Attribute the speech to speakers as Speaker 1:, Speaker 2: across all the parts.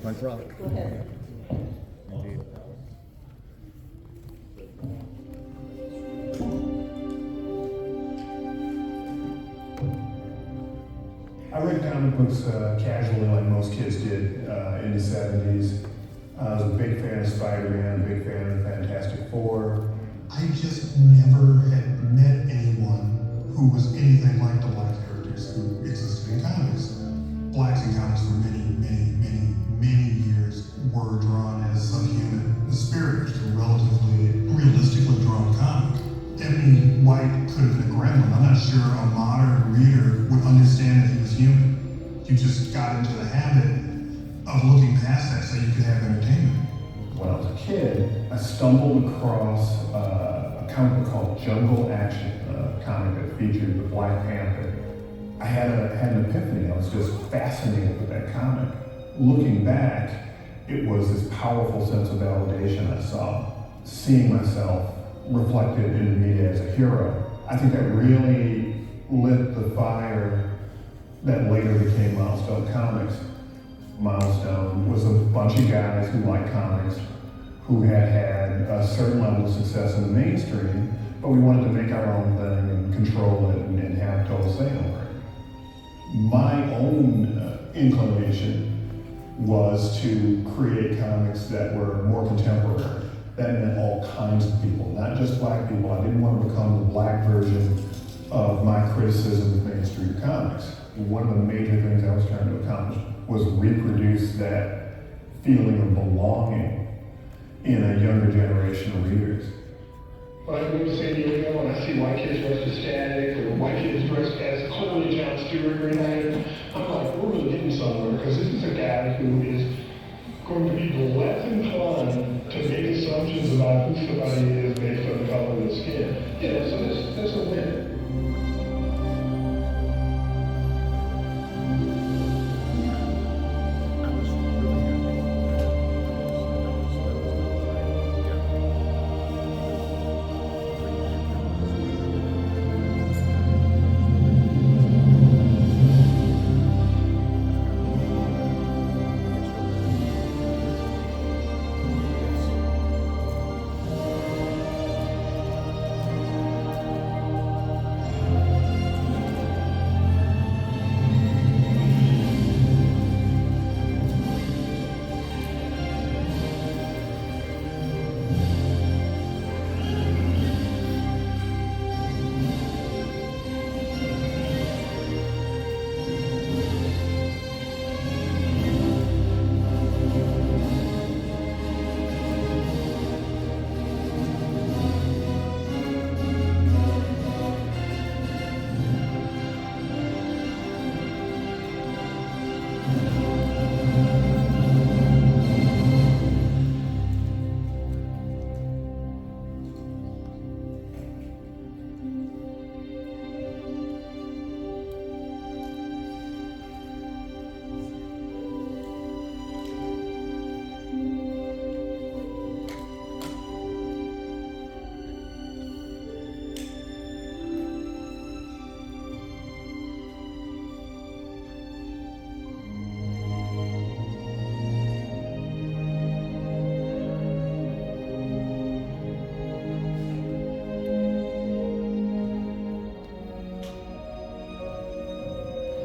Speaker 1: Punk rock.
Speaker 2: Go ahead.
Speaker 1: Indeed.
Speaker 3: I read comic books casually like most kids did in the 70s. I was a big fan of Spider-Man, a big fan of the Fantastic Four.
Speaker 4: I just never had met anyone who was anything like the black characters who existed in comics. Blacks in comics for many years were drawn as subhuman. The Spirit was a relatively realistically drawn comic. Ebony White could have been a gremlin. I'm not sure a modern reader would understand that he was human. You just got into the habit of looking past that so you could have entertainment.
Speaker 3: When I was a kid, I stumbled across a comic book called Jungle Action, a comic that featured the Black Panther. I had an epiphany. I was just fascinated with that comic. Looking back, it was this powerful sense of validation I saw, seeing myself reflected in the media as a hero. I think that really lit the fire that later became Milestone Comics. Milestone was a bunch of guys who liked comics, who had a certain level of success in the mainstream, but we wanted to make our own thing and control it and have total say over it. My own inclination was to create comics that were more contemporary. That meant all kinds of people, not just black people. I didn't want to become the black version of my criticism of mainstream comics. One of the major things I was trying to accomplish was reproduce that feeling of belonging in a younger generation of readers.
Speaker 5: When I move to San Diego and I see white kids dressed as Static or white kids dressed as clearly John Stewart Green Lantern, I'm like, we're really getting somewhere, because this is a guy who is going to be less inclined to make assumptions about who somebody is based on the color of their skin. Yeah, so that's a win.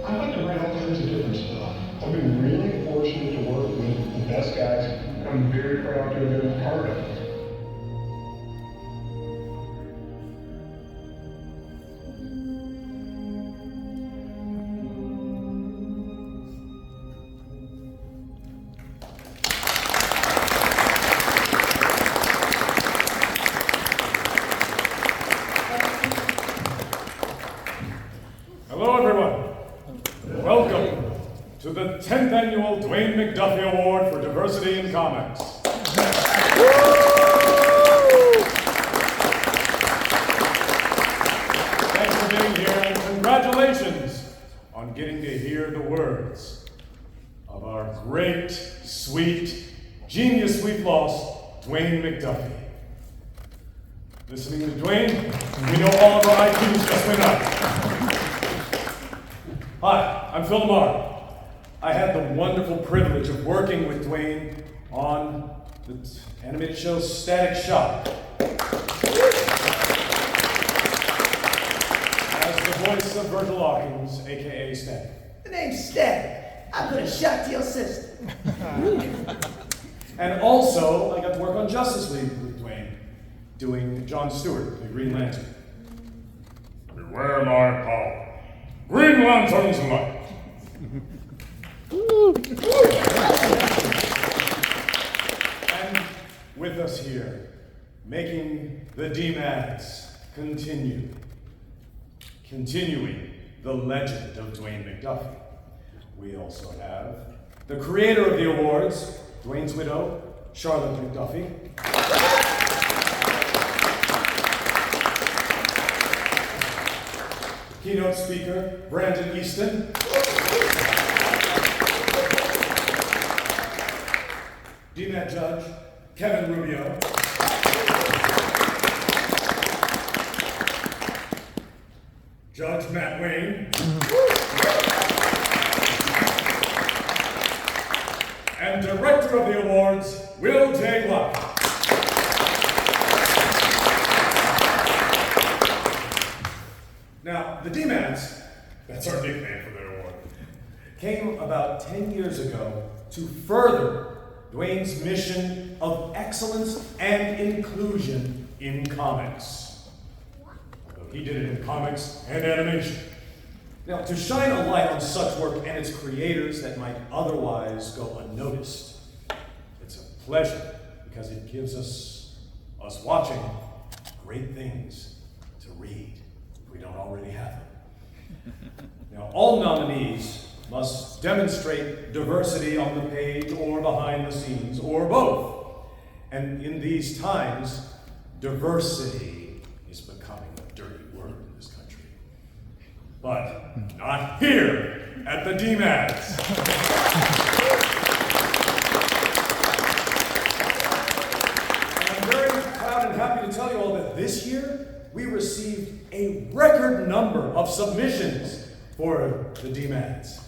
Speaker 5: I like to write all kinds of different stuff. I've been really fortunate to work with the best guys. I'm very proud to have been a part of it.
Speaker 6: Hello, everyone. Welcome to the 10th Annual Dwayne McDuffie Award for Diversity in Comics. Thanks for being here, and congratulations on getting to hear the words of our great, sweet, genius we've lost, Dwayne McDuffie. Listening to Dwayne, we know all of our IQs just went up. Hi, I'm Phil LaMarr. I had the wonderful privilege of working with Dwayne on the animated show Static Shock as the voice of Virgil Hawkins, aka Static.
Speaker 1: The name's Static. I put a shock to your system.
Speaker 6: And also, I got to work on Justice League with Dwayne, doing John Stewart, the Green Lantern. Beware my power. Green Lantern's light. And with us here, making the DMADs continuing the legend of Dwayne McDuffie. We also have the creator of the awards, Dwayne's widow, Charlotte McDuffie. Keynote speaker, Brandon Easton. DMAD judge, Kevin Rubio. Judge Matt Wayne. And director of the awards, Will Watkins. Now, the DMADs, that's our nickname for their award, came about 10 years ago to further Dwayne's mission of excellence and inclusion in comics. Although he did it in comics and animation. Now, to shine a light on such work and its creators that might otherwise go unnoticed, it's a pleasure because it gives us watching, great things to read if we don't already have them. Now, all nominees must demonstrate diversity on the page or behind the scenes, or both. And in these times, diversity is becoming a dirty word in this country. But not here at the DMADs. And I'm very proud and happy to tell you all that this year, we received a record number of submissions for the DMADs.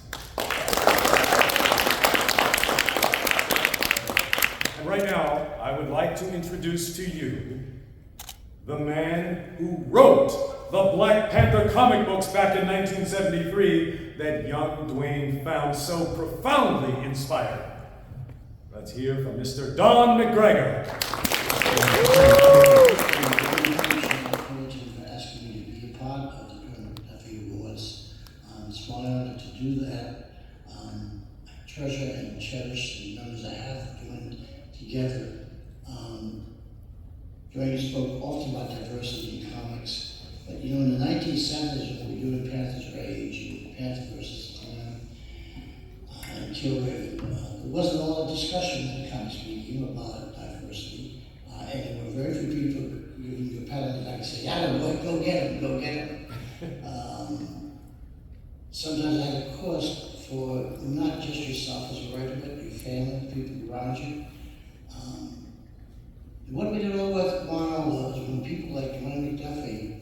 Speaker 6: And right now, I would like to introduce to you the man who wrote the Black Panther comic books back in 1973 that young Dwayne found so profoundly inspiring. Let's hear from Mr. Don McGregor.
Speaker 2: For asking me to be a part of the Brandon Easton Awards. It's my honor to do that. I treasure and cherish the memories I have doing together. Dwayne spoke often about diversity in comics, but you know, in the 1970s when we were doing Panther's Rage, Panther versus the Clan, and Killraven, there wasn't a lot of discussion in the comics medium about diversity, and there were very few people giving you a pat on the back and say, yeah, go get him, go get him. Sometimes I had a course for not just yourself as a writer, but your family, people around you. What we did all worthwhile was when people like Dwayne McDuffie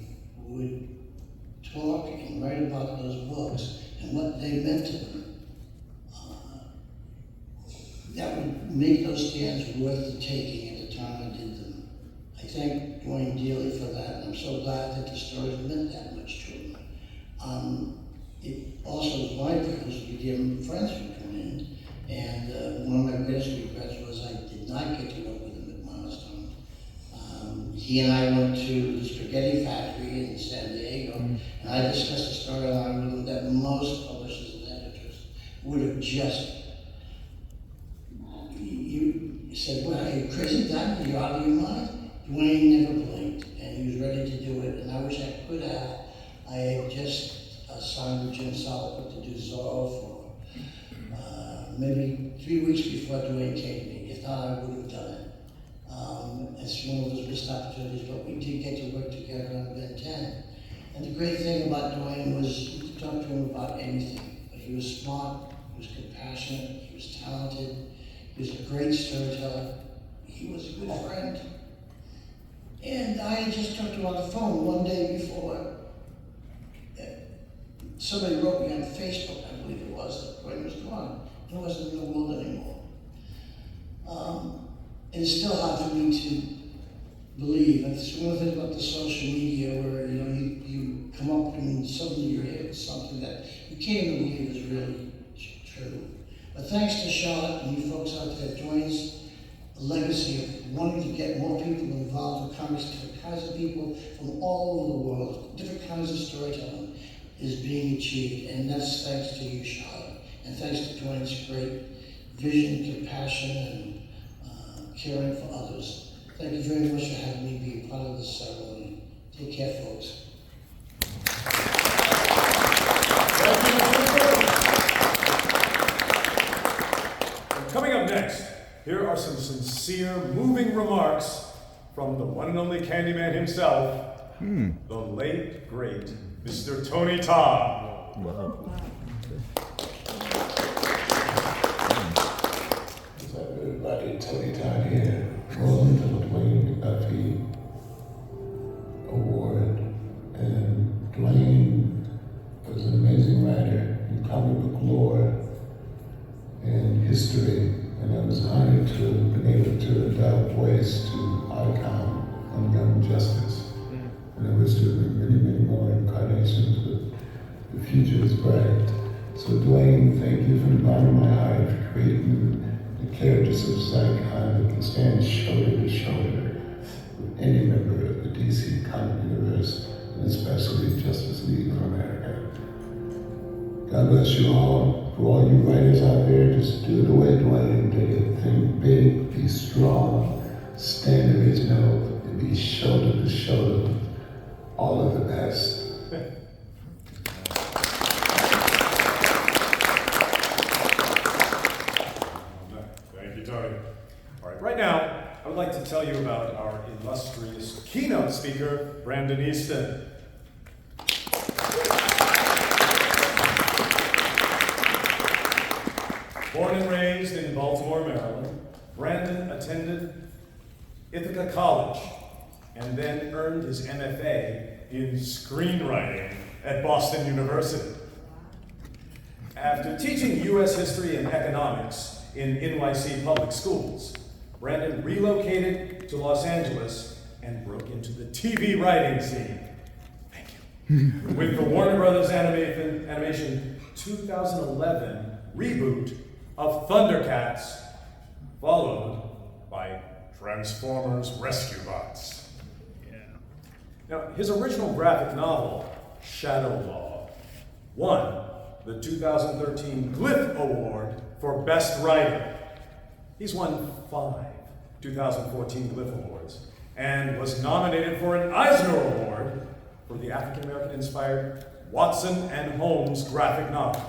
Speaker 2: would talk and write about those books and what they meant to them. That would make those stands worth the taking at the time I did them. I thank Dwayne dearly for that, and I'm so glad that the stories meant that much to him. It also was my privilege to give him friends who come in, and one of my greatest regrets was I did not get to work with him at Milestone. He and I went to the spaghetti factory in San Diego, and I discussed a storyline with him that most publishers and editors would have just, you said, well, are you crazy, Doc? Are you out of your mind? Dwayne never blinked, and he was ready to do it, and I wish I could have. I had just signed with Jim Salopek to do Zorro for maybe 3 weeks before Dwayne came to me. If not, I would have done it. It's one of those missed opportunities, but we did get to work together on Ben 10. And the great thing about Dwayne was you could talk to him about anything. But he was smart, he was compassionate, he was talented, he was a great storyteller, he was a good friend. And I just talked to him on the phone one day before somebody wrote me on Facebook, I believe it was, that Dwayne was gone. He wasn't in the world anymore. And it's still hard for me to believe. It's one thing about the social media where you come up and suddenly you're hit something that you can't even believe is really true. But thanks to Charlotte and you folks out there, Dwayne's legacy of wanting to get more people involved in comics, different kinds of people from all over the world, different kinds of storytelling is being achieved, and that's thanks to you, Charlotte, and thanks to Dwayne's great vision, compassion, and caring for others. Thank you very much for having me be a part of this ceremony. Take care, folks.
Speaker 6: Coming up next, here are some sincere, moving remarks from the one and only Candyman himself, the late, great Mr. Tony Todd.
Speaker 7: Wow.
Speaker 8: What's up, everybody? Tony Todd here. Rolling to the Dwayne McDuffie Award. And Dwayne was an amazing writer in comic book lore and history. And I was honored to have been able to adopt voice to Otacon on Young Justice. And I wish there would be many, many more incarnations, but the future is bright. So Dwayne, thank you from the bottom of my heart for creating the characters of Zycon that can stand shoulder to shoulder with any member of the DC comic universe, and especially Justice League of America. God bless you all. For all you writers out there, just do it the way Dwayne did it. Think big, be strong, stand original, and be shoulder to shoulder. All of the best.
Speaker 6: Thank you, Tony. All right, right now, I would like to tell you about our illustrious keynote speaker, Brandon Easton. Born and raised in Baltimore, Maryland, Brandon attended Ithaca College and then earned his MFA in screenwriting at Boston University. After teaching U.S. history and economics in NYC public schools, Brandon relocated to Los Angeles and broke into the TV writing scene. Thank you. With the Warner Brothers Animation 2011 reboot of Thundercats, followed by Transformers Rescue Bots. Now, his original graphic novel, Shadow Law, won the 2013 Glyph Award for Best Writer. He's won 5 2014 Glyph Awards and was nominated for an Eisner Award for the African-American inspired Watson and Holmes graphic novel.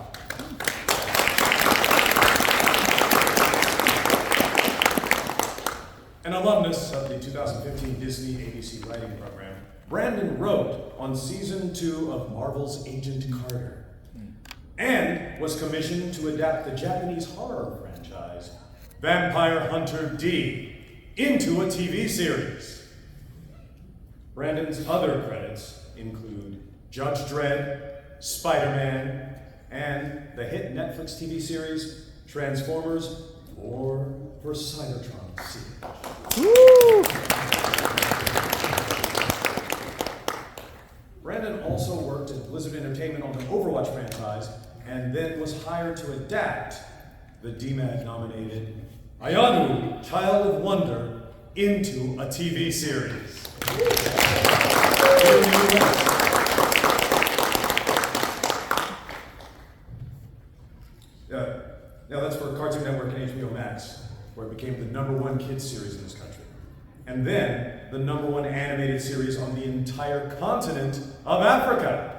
Speaker 6: An alumnus of the 2015 Disney ABC writing program, Brandon wrote on season 2 of Marvel's Agent Carter and was commissioned to adapt the Japanese horror franchise Vampire Hunter D into a TV series. Brandon's other credits include Judge Dredd, Spider-Man, and the hit Netflix TV series Transformers War for Cybertron Siege. Brandon also worked at Blizzard Entertainment on the Overwatch franchise and then was hired to adapt the DMAG-nominated Iyanu, Child of Wonder, into a TV series. Now that's for Cartoon Network and HBO Max, where it became the #1 kids series in this country. And then the #1 animated series on the entire continent of Africa.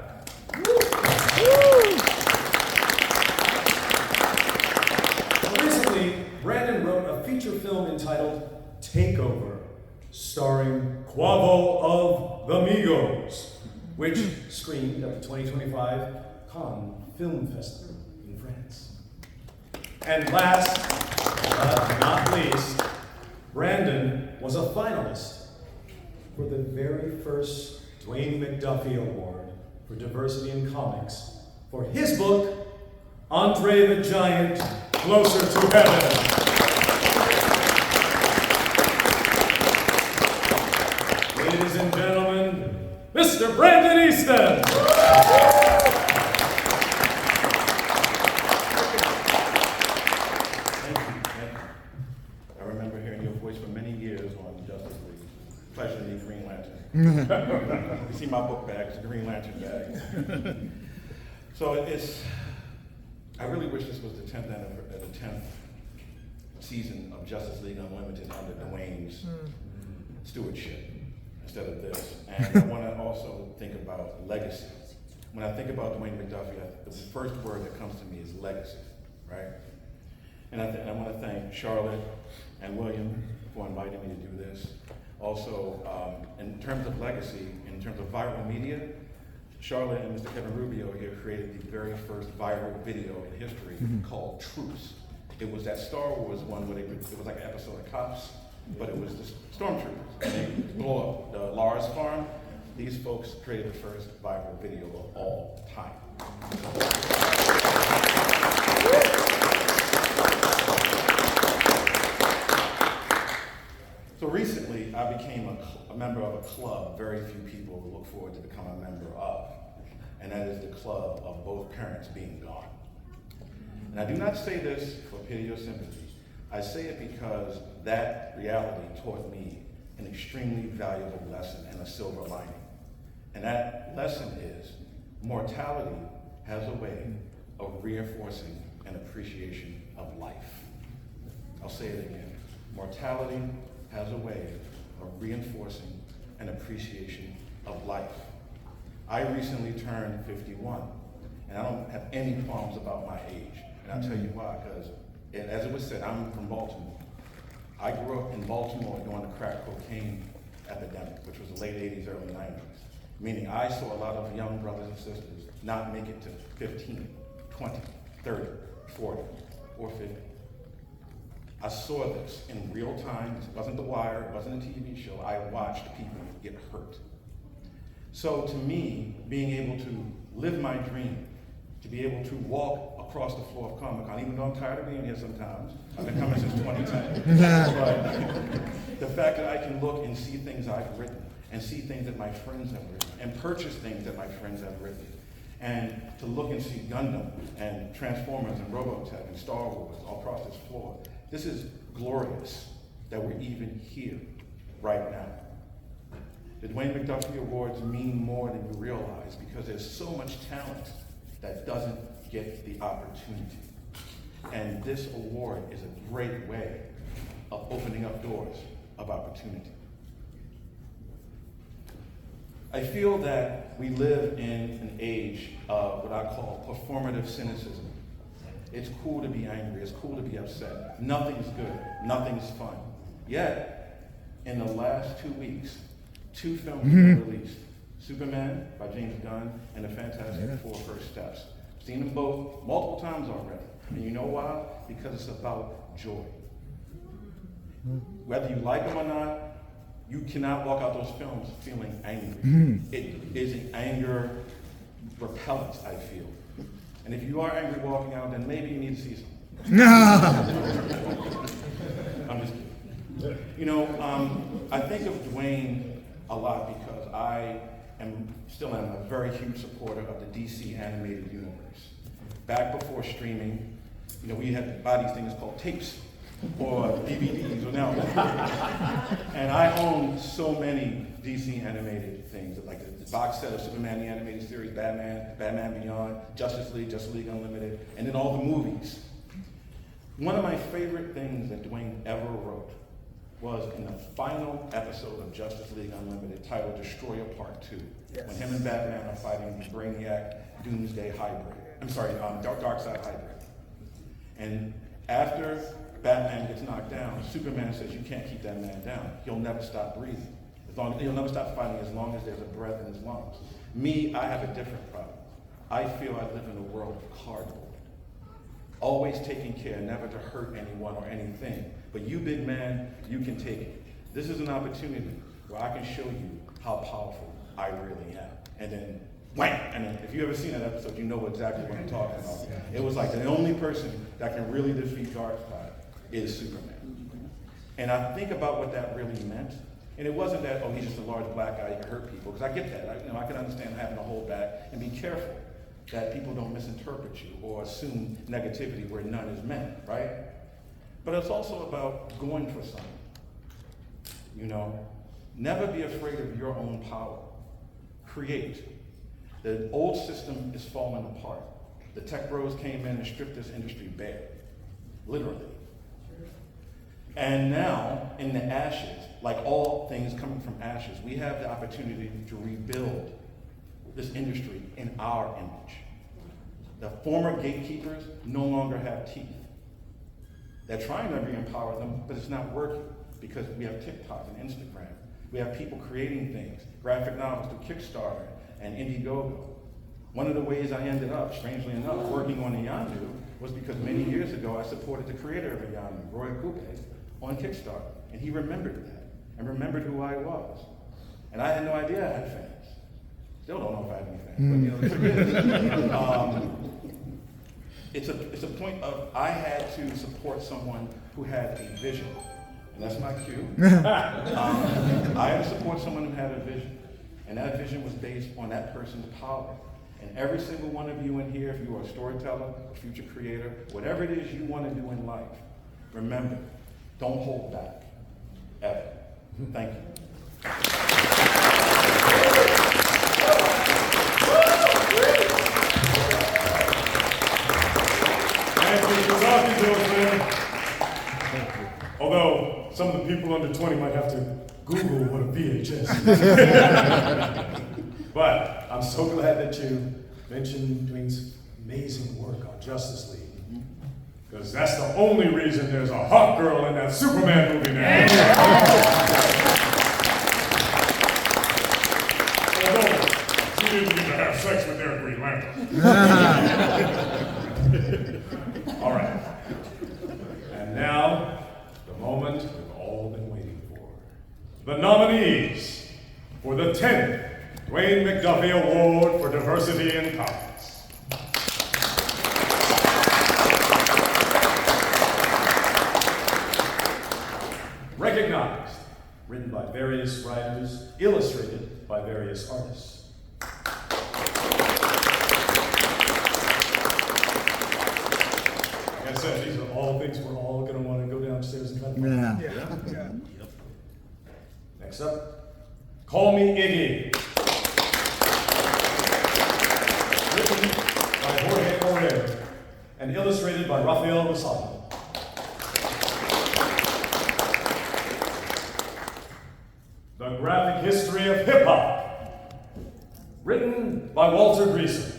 Speaker 6: Recently, Brandon wrote a feature film entitled Takeover, starring Quavo of the Migos, which screened at the 2025 Cannes Film Festival in France. And last but not least, Brandon was a finalist for the very first Dwayne McDuffie Award for Diversity in Comics for his book, Andre the Giant, Closer to Heaven. Ladies and gentlemen, Mr. Brandon Easton.
Speaker 7: Thank you. I remember hearing your voice for many years on Justice League, especially the Green Lantern. You see my book bag, it's a Green Lantern bag. So I really wish this was the 10th season of Justice League Unlimited under Dwayne's stewardship instead of this. And I want to also think about legacy. When I think about Dwayne McDuffie, the first word that comes to me is legacy, right? And I want to thank Charlotte and William for inviting me to do this. Also, in terms of legacy, in terms of viral media, Charlotte and Mr. Kevin Rubio here created the very first viral video in history called Truce. It was that Star Wars one where it was like an episode of Cops, but it was the stormtroopers. And they blew up the Lars farm. These folks created the first viral video of all time. So recently, I became a member of a club very few people look forward to become a member of, and that is the club of both parents being gone. And I do not say this for pity or sympathy. I say it because that reality taught me an extremely valuable lesson and a silver lining. And that lesson is mortality has a way of reinforcing an appreciation of life. I'll say it again. Mortality has a way of reinforcing an appreciation of life. I recently turned 51, and I don't have any qualms about my age. And I'll tell you why, because as it was said, I'm from Baltimore. I grew up in Baltimore during the crack cocaine epidemic, which was the late 80s, early 90s. Meaning I saw a lot of young brothers and sisters not make it to 15, 20, 30, 40, or 50. I saw this in real time. It wasn't The Wire, it wasn't a TV show. I watched people get hurt. So to me, being able to live my dream, to be able to walk across the floor of Comic-Con, even though I'm tired of being here sometimes. I've been coming since 2010. But the fact that I can look and see things I've written, and see things that my friends have written, and purchase things that my friends have written, and to look and see Gundam, and Transformers, and Robotech, and Star Wars all across this floor. This is glorious that we're even here right now. The Dwayne McDuffie Awards mean more than you realize because there's so much talent that doesn't get the opportunity. And this award is a great way of opening up doors of opportunity. I feel that we live in an age of what I call performative cynicism. It's cool to be angry, it's cool to be upset. Nothing's good, nothing's fun. Yet, in the last 2 weeks, 2 films have been released. Superman by James Gunn and The Fantastic Four First Steps. Seen them both multiple times already. And you know why? Because it's about joy. Whether you like them or not, you cannot walk out those films feeling angry. It is an anger repellent, I feel. And if you are angry walking out, then maybe you need to see something. I'm just kidding. You know, I think of Dwayne a lot because I still am a very huge supporter of the DC animated universe. Back before streaming, you know, we had to buy these things called tapes or DVDs or now. And I own so many DC animated things, like the box set of Superman the Animated Series, Batman, Batman Beyond, Justice League Unlimited, and then all the movies. One of my favorite things that Dwayne ever wrote was in the final episode of Justice League Unlimited titled Destroyer Part 2, when him and Batman are fighting the Brainiac Doomsday Hybrid. Darkseid Hybrid. And after Batman gets knocked down, Superman says, you can't keep that man down. He'll never stop breathing. He'll never stop fighting as long as there's a breath in his lungs. Me, I have a different problem. I feel I live in a world of cardboard. Always taking care, never to hurt anyone or anything. But you, big man, you can take it. This is an opportunity where I can show you how powerful I really am. And then wham! And if you ever seen that episode, you know exactly what I'm talking about. It was like the only person that can really defeat Darkseid is Superman. And I think about what that really meant. And it wasn't that, oh, he's just a large black guy, he can hurt people, because I get that. I can understand having to hold back and be careful that people don't misinterpret you or assume negativity where none is meant, right? But it's also about going for something. You know, never be afraid of your own power. Create. The old system is falling apart. The tech bros came in and stripped this industry bare, literally. And now, in the ashes, like all things coming from ashes, we have the opportunity to rebuild this industry in our image. The former gatekeepers no longer have teeth. They're trying to re-empower them, but it's not working because we have TikTok and Instagram. We have people creating things, graphic novels through Kickstarter and Indiegogo. One of the ways I ended up, strangely enough, working on Iyanu was because many years ago I supported the creator of Iyanu, Roy Coupe, on Kickstarter. And he remembered that and remembered who I was. And I had no idea I had fans. Still don't know if I have any fans, but it's a point of I had to support someone who had a vision. And that's my cue. I had to support someone who had a vision. And that vision was based on that person's power. And every single one of you in here, if you are a storyteller, a future creator, whatever it is you want to do in life, remember, don't hold back, ever. Thank you.
Speaker 6: Thank you for talking to us, man. Although some of the people under 20 might have to Google what a VHS is. But I'm so glad that you mentioned Dwayne's amazing work on Justice League. Because that's the only reason there's a hot girl in that Superman movie now. Although, she didn't need to have sex with their Green Lantern. All right. And now, the moment we've all been waiting for. The nominees for the 10th Dwayne McDuffie Award for Diversity in Comics. Recognized, written by various writers, illustrated by various artists. Like I said, these are all things we're all going to want to go downstairs and try to find. Yeah. Next up, Call Me Iggy. Written by Jorge Correa and illustrated by Rafael Rosado. The Graphic History of Hip Hop, written by Walter Greason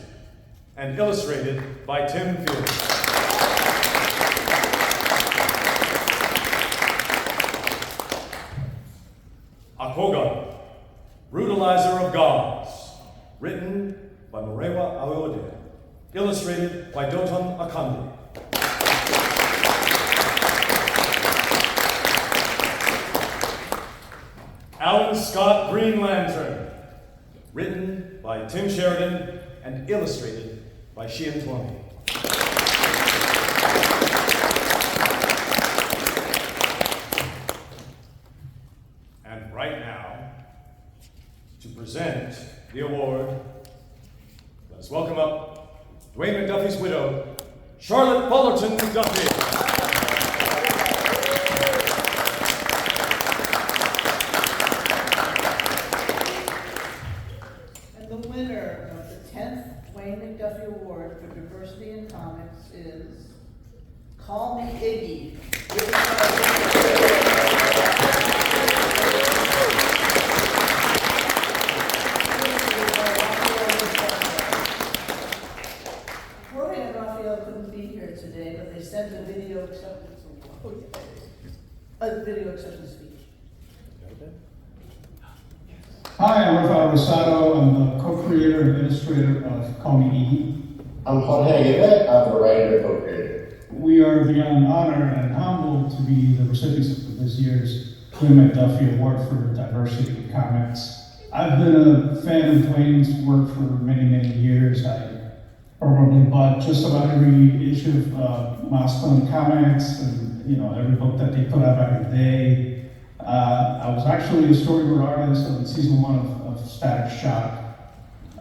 Speaker 6: and illustrated by Tim Field. Akoga, Brutalizer of Gods, written by Morewa Aode, illustrated by Doton Akande. Alan Scott Green Lantern, written by Tim Sheridan and illustrated by Sheehan Twomey. And right now, to present the award, let us welcome up Dwayne McDuffie's widow, Charlotte Fullerton McDuffie.
Speaker 9: McDuffie Award for Diversity in Comics is Call Me Iggy. Roy and Raphael couldn't be here today, but they sent a video acceptance speech.
Speaker 10: Hi, I'm Rafael Rosado. I'm the co-creator and illustrator of Call Me Iggy.
Speaker 11: I'm Jorge Yvette. I'm the writer and co-creator.
Speaker 10: We are beyond honored and humbled to be the recipients of this year's Dwayne McDuffie Award for Diversity in Comics. I've been a fan of Dwayne's work for many, many years. I probably bought just about every issue of Milestone Comics and, you know, every book that they put out back in the day. I was actually a storyboard artist on season 1 of Static Shock,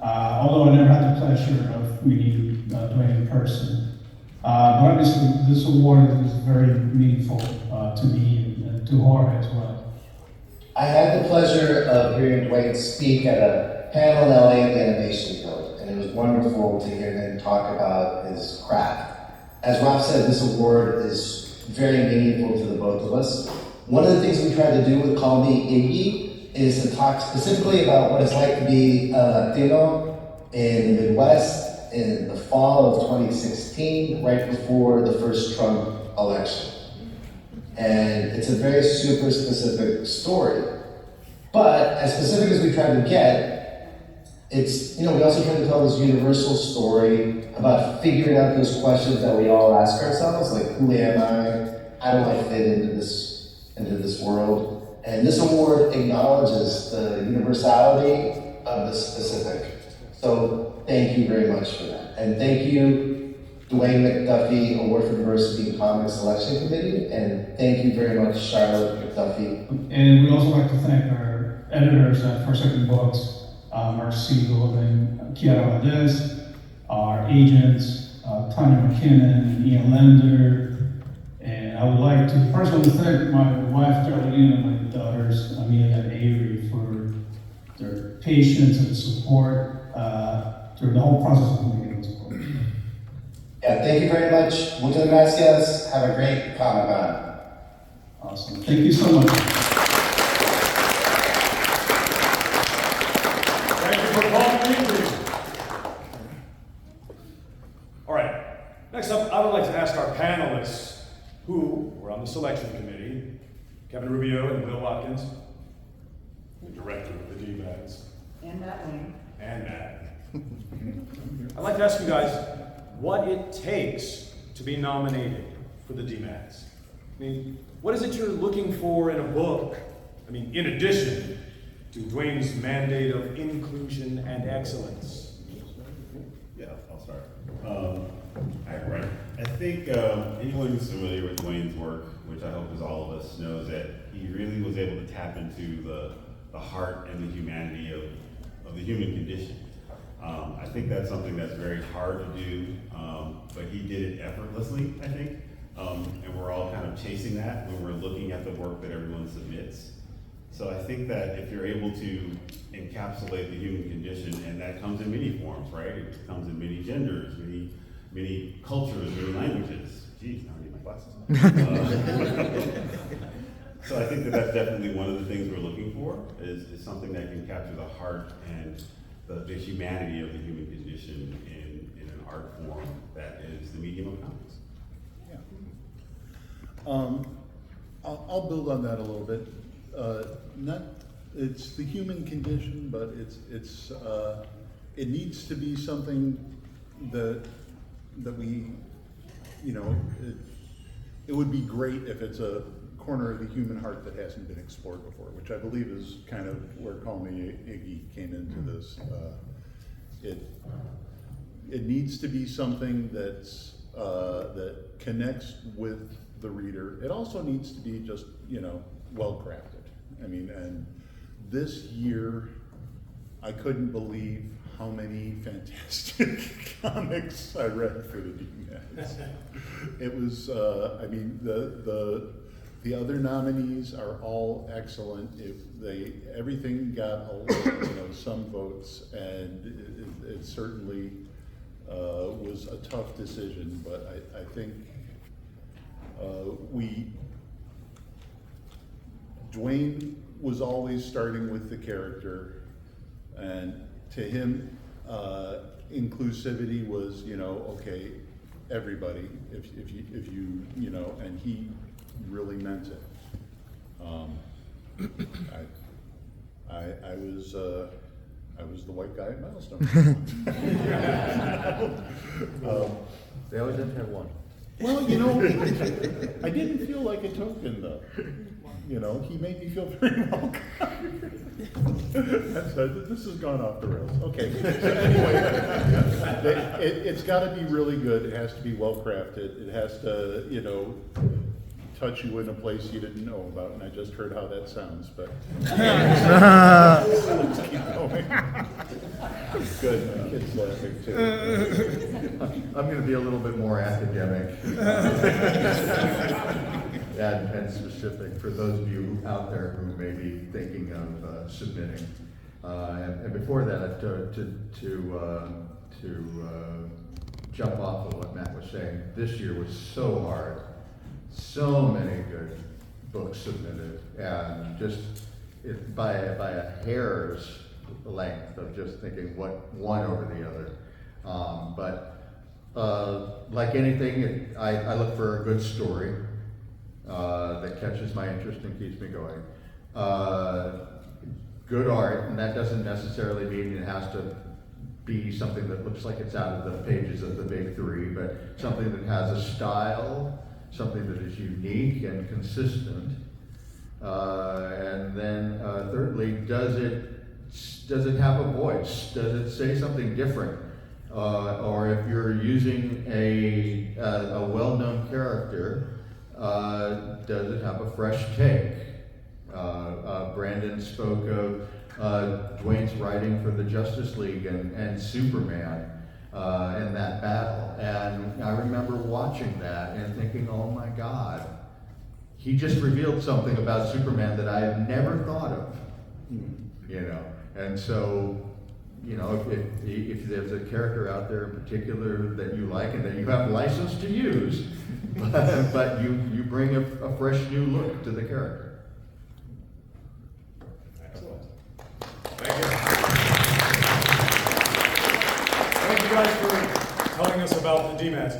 Speaker 10: although I never had the pleasure of meeting Dwayne in person. But obviously, this award is very meaningful to me and to Jorge as well.
Speaker 1: I had the pleasure of hearing Dwayne speak at a panel in LA at the Animation Guild, and it was wonderful to hear him talk about his craft. As Rob said, this award is very meaningful to the both of us. One of the things we tried to do with Call Me Iggy is to talk specifically about what it's like to be a Latino in the Midwest in the fall of 2016, right before the first Trump election. And it's a very super specific story. But as specific as we tried to get, it's, you know, we also tried to tell this universal story about figuring out those questions that we all ask ourselves, like who am I? How do I fit into this world? And this award acknowledges the universality of the specific. So thank you very much for that. And thank you, Dwayne McDuffie Award for Diversity in Comics Selection Committee, and thank you very much, Charlotte McDuffie.
Speaker 10: And we'd also like to thank our editors at First Second Books, Mark Siegel and Kiara Valdez, our agents, Tanya McKinnon, Ian Lender, and I would like to personally thank my wife, Darlene, and my daughters, Amelia and Avery, for their patience and support through the whole process of making this book.
Speaker 1: Yeah, thank you very much. Muchas gracias. Have a great Comic-Con.
Speaker 10: Awesome. Thank you so much.
Speaker 6: Thank you for calling me. All right. Next up, I would like to ask our panelists who were on the selection committee, Kevin Rubio and Will Watkins, the director of the D-Bags.
Speaker 9: And Matt Wayne.
Speaker 6: And Matt. I'd like to ask you guys what it takes to be nominated for the D-Mags. I mean, what is it you're looking for in a book? I mean, in addition to Dwayne's mandate of inclusion and excellence.
Speaker 12: Yeah, I'll start. Right. I think anyone who's familiar with Dwayne's work, which I hope is all of us, knows that he really was able to tap into the heart and the humanity of the human condition. I think that's something that's very hard to do, but he did it effortlessly, I think. And we're all kind of chasing that when we're looking at the work that everyone submits. So I think that if you're able to encapsulate the human condition, and that comes in many forms, right? It comes in many genders, many cultures, many languages. Geez, now I need my glasses. So I think that that's definitely one of the things we're looking for, is something that can capture the heart and the humanity of the human condition in an art form that is the medium of comics.
Speaker 13: Yeah. I'll build on that a little bit. It's the human condition, but it needs to be something that we, you know, it would be great if it's a corner of the human heart that hasn't been explored before, which I believe is kind of where Call Me Iggy came into this. It needs to be something that's that connects with the reader. It also needs to be just, you know, well crafted. I mean, and this year I couldn't believe how many fantastic comics I read for the D-Mags. It was, I mean, the other nominees are all excellent. Everything got some votes, and it certainly was a tough decision. But I think Dwayne was always starting with the character, and to him, inclusivity was, okay, everybody, if you, and he really meant it. I was the white guy at Milestone.
Speaker 14: They always have to have one.
Speaker 13: Well, you know, I didn't feel like a token though. You know, he made me feel very welcome. This has gone off the rails. Okay, so anyway, it's got to be really good. It has to be well crafted. It has to, you know, touch you in a place you didn't know about. And I just heard how that sounds, but let's keep going. Good, my kid's laughing too.
Speaker 11: I'm going to be a little bit more academic and specific for those of you out there who may be thinking of submitting. And before that, to jump off of what Matt was saying, this year was so hard. So many good books submitted, and just by a hair's length of just thinking what one over the other. But like anything, I look for a good story that catches my interest and keeps me going. Good art, and that doesn't necessarily mean it has to be something that looks like it's out of the pages of the big three, but something that has a style, something that is unique and consistent. And then thirdly, does it have a voice? Does it say something different? Or if you're using a well-known character, does it have a fresh take? Brandon spoke of Dwayne's writing for the Justice League and Superman in that battle. And I remember watching that and thinking, oh my God, he just revealed something about Superman that I had never thought of, you know. And so, you know, if there's a character out there in particular that you like and that you have license to use, but you bring a fresh new look to the character.
Speaker 6: Excellent. Thank you. Thank you guys for telling us about the DMADs.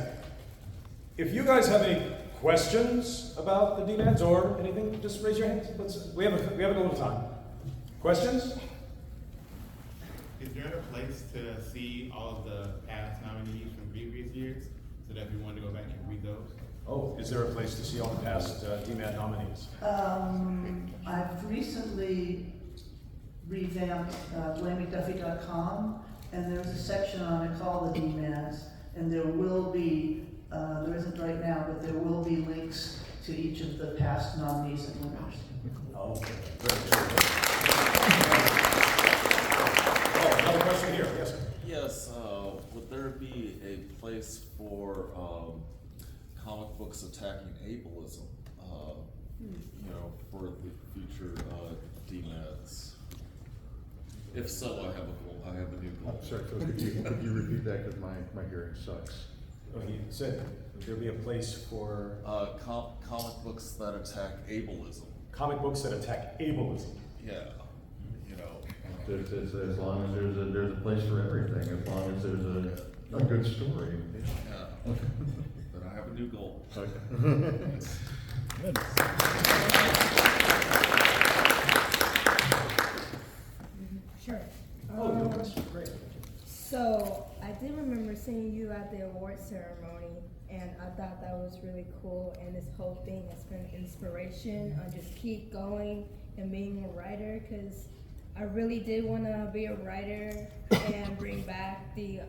Speaker 6: If you guys have any questions about the DMADs or anything, just raise your hands. We have a little time. Questions?
Speaker 14: Is there a place to see all of the past nominees from previous years so that if you want to go back and read those?
Speaker 6: Oh, is there a place to see all the past DMAD nominees?
Speaker 9: I've recently revamped DwayneMcDuffie.com, and there's a section on it called the DMADs, and there will be, there isn't right now, but there will be links to each of the past nominees and winners.
Speaker 6: Okay, another question here, yes.
Speaker 15: Yes, would there be a place for comic books attacking ableism, you know, for the future DMADs? If so, I have a goal. I have a new goal.
Speaker 11: Sorry, Phil, could you repeat that because my hearing sucks?
Speaker 6: Oh, he said, would there be a place for
Speaker 15: comic books that attack ableism?
Speaker 6: Comic books that attack ableism?
Speaker 15: Yeah, you know.
Speaker 11: As long as there's a place for everything, as long as there's a good story.
Speaker 15: Yeah. Okay. But I have a new goal.
Speaker 11: Okay.
Speaker 9: Good.
Speaker 16: Sure.
Speaker 6: Oh, you have a question? Great.
Speaker 16: So I did remember seeing you at the award ceremony, and I thought that was really cool. And this whole thing has been inspiration on just keep going and being a writer, because I really did want to be a writer and bring back the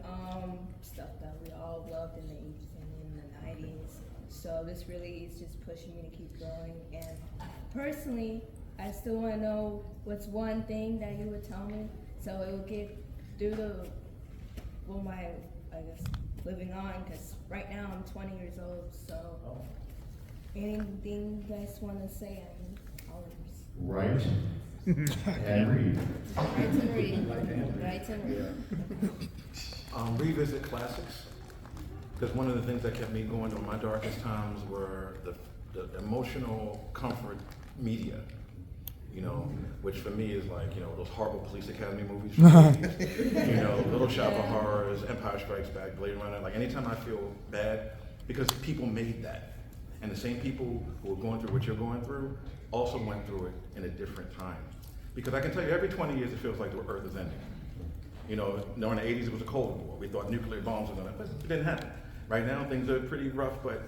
Speaker 16: stuff that we all loved in the 80s and in the 90s. So this really is just pushing me to keep going. And personally, I still want to know what's one thing that you would tell me, so it will get through the, well, my, I guess, living on, because right now I'm 20 years old, so anything you guys want to say, I'm always.
Speaker 11: Write and read.
Speaker 16: Write and read. Write and read.
Speaker 7: Revisit classics, because one of the things that kept me going during my darkest times were the emotional comfort media. You know, which for me is like, you know, those horrible Police Academy movies from the 80s. You know, Little Shop of Horrors, Empire Strikes Back, Blade Runner. Like anytime I feel bad, because people made that. And the same people who are going through what you're going through also went through it in a different time. Because I can tell you, every 20 years it feels like the earth is ending. You know, in the 80s it was a Cold War. We thought nuclear bombs were gonna, but it didn't happen. Right now things are pretty rough, but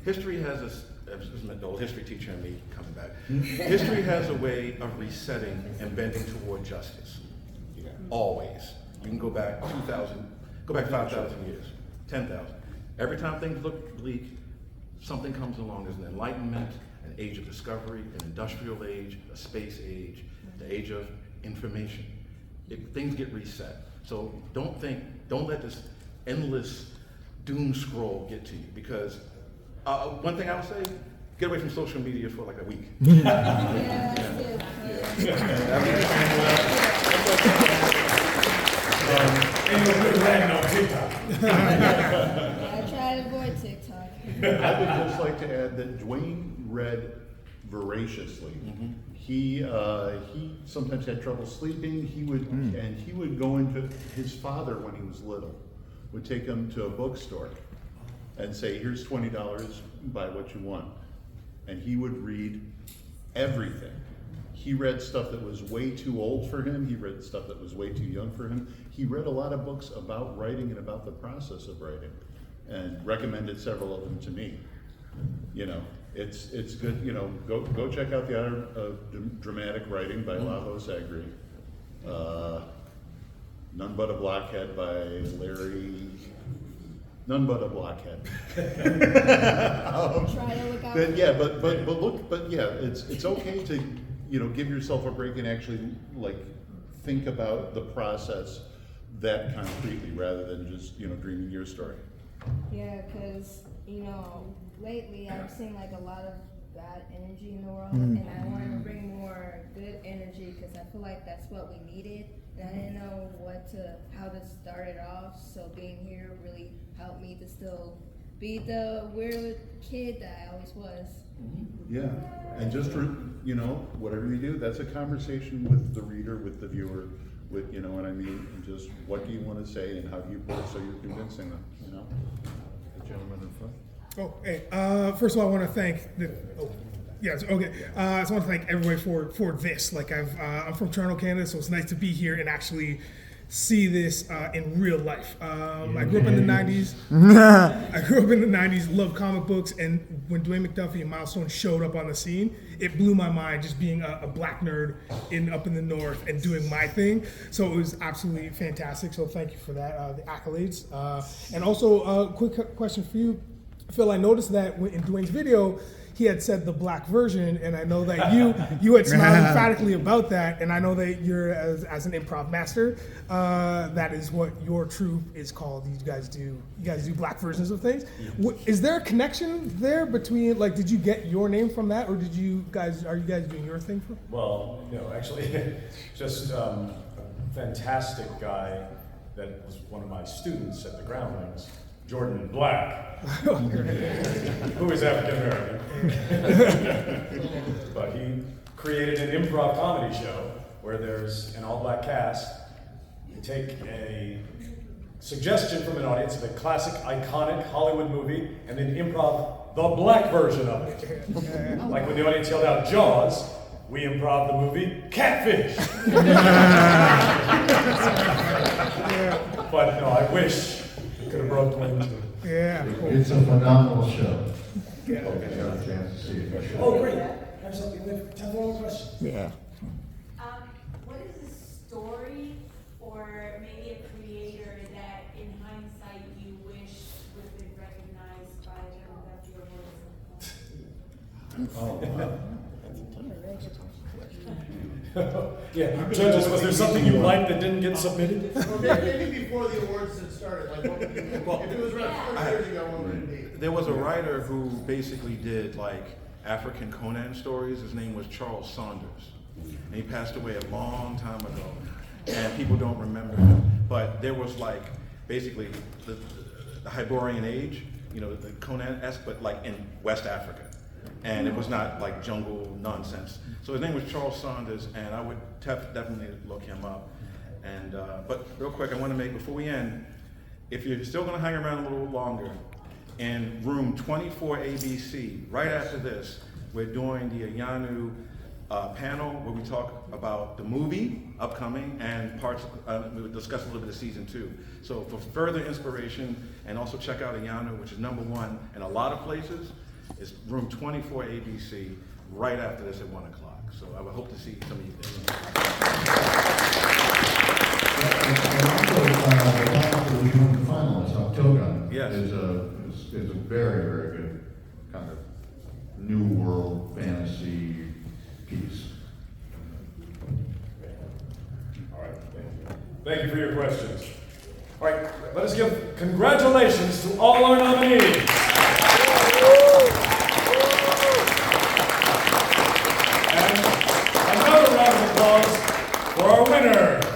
Speaker 7: History has this is the old history teacher and me coming back. History has a way of resetting and bending toward justice. Always. You can go back 5,000 years, 10,000. Every time things look bleak, something comes along. There's an enlightenment, an age of discovery, an industrial age, a space age, the age of information. Things get reset. So don't let this endless doom scroll get to you, because one thing I would say, get away from social media for like a week.
Speaker 6: And you'll put Brandon on TikTok.
Speaker 16: I try to avoid TikTok.
Speaker 13: I would just like to add that Dwayne read voraciously. He sometimes had trouble sleeping. He would go into his father when he was little, would take him to a bookstore and say, "Here's $20, buy what you want," and he would read everything. He read stuff that was way too old for him. He read stuff that was way too young for him. He read a lot of books about writing and about the process of writing, and recommended several of them to me. You know, it's good. You know, go check out The Art of Dramatic Writing by Lavos Agri. None But a Blockhead by Larry. None But a Blockhead.
Speaker 16: Try to look out.
Speaker 13: But it's okay to, you know, give yourself a break and actually like think about the process that concretely rather than just, you know, dreaming your story.
Speaker 16: Yeah, because, you know, lately I've seen like a lot of bad energy in the world, and I wanted to bring more good energy because I feel like that's what we needed, and I didn't know how to start it off, so being here really helped me to still be the weird kid that I always was.
Speaker 13: Yeah, and just, you know, whatever you do, that's a conversation with the reader, with the viewer, with, you know what I mean, and just what do you want to say and how do you put it so you're convincing them, you know? The gentleman in front.
Speaker 17: Oh, hey, first of all, I want to thank yes, okay. So I want to thank everybody for this. Like I'm from Toronto, Canada, so it's nice to be here and actually see this in real life. I grew up in the 90s. I grew up in the 90s, loved comic books, and when Dwayne McDuffie and Milestone showed up on the scene, it blew my mind just being a black nerd up in the north and doing my thing. So it was absolutely fantastic. So thank you for that, the accolades. And also a quick question for you, Phil. I noticed that in Dwayne's video, he had said the black version, and I know that you had smiled emphatically about that, and I know that you're as an improv master, that is what your troupe is called. You guys do black versions of things. Is there a connection there between, like, did you get your name from that, or are you guys doing your thing from?
Speaker 6: Well, no, actually, just a fantastic guy that was one of my students at the Groundlings, Jordan Black, who is African American. But he created an improv comedy show where there's an all-black cast. You take a suggestion from an audience of a classic, iconic Hollywood movie and then improv the black version of it. Like when the audience yelled out Jaws, we improv the movie Catfish. But no, I wish we could have brought Dwayne to it.
Speaker 17: Yeah.
Speaker 8: It's a phenomenal show.
Speaker 6: Yeah.
Speaker 8: Okay, got a chance to see it.
Speaker 6: Oh, great. Have something with 10 more questions.
Speaker 8: Yeah.
Speaker 18: What is a story or maybe a creator that in hindsight you wish would have been recognized by the
Speaker 6: Oh, wow. Yeah, judges, was there something you liked that didn't get submitted?
Speaker 19: Or maybe before the awards had started, like what would you, if it was around 30 years ago, what would it be?
Speaker 7: There was a writer who basically did like African Conan stories. His name was Charles Saunders. And he passed away a long time ago, and people don't remember him. But there was like basically the Hyborian Age, you know, the Conan-esque, but like in West Africa. And it was not like jungle nonsense. So his name was Charles Saunders, and I would definitely look him up. And but real quick, I want to make, before we end, if you're still going to hang around a little longer, in room 24 ABC, right after this, we're doing the Iyanu panel where we talk about the movie upcoming and parts, we will discuss a little bit of season 2. So for further inspiration, and also check out Iyanu, which is #1 in a lot of places. It's room 24 ABC, right after this at 1 o'clock. So I would hope to see some of you there.
Speaker 11: The finalist, Octogon,
Speaker 7: Yes.
Speaker 11: is a very, very good kind of new world fantasy piece.
Speaker 6: All right, thank you for your questions. All right, let us give congratulations to all our nominees. And another round of applause for our winners.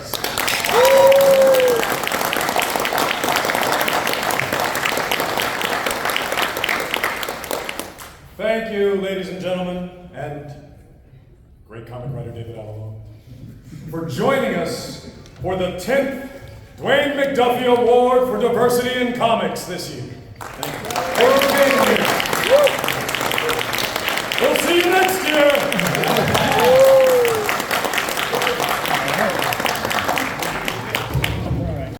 Speaker 6: Thank you, ladies and gentlemen, and great comic writer David Alamo, for joining us for the 10th Dwayne McDuffie Award for Diversity in Comics this year. Thank you for being here. We'll see you next year.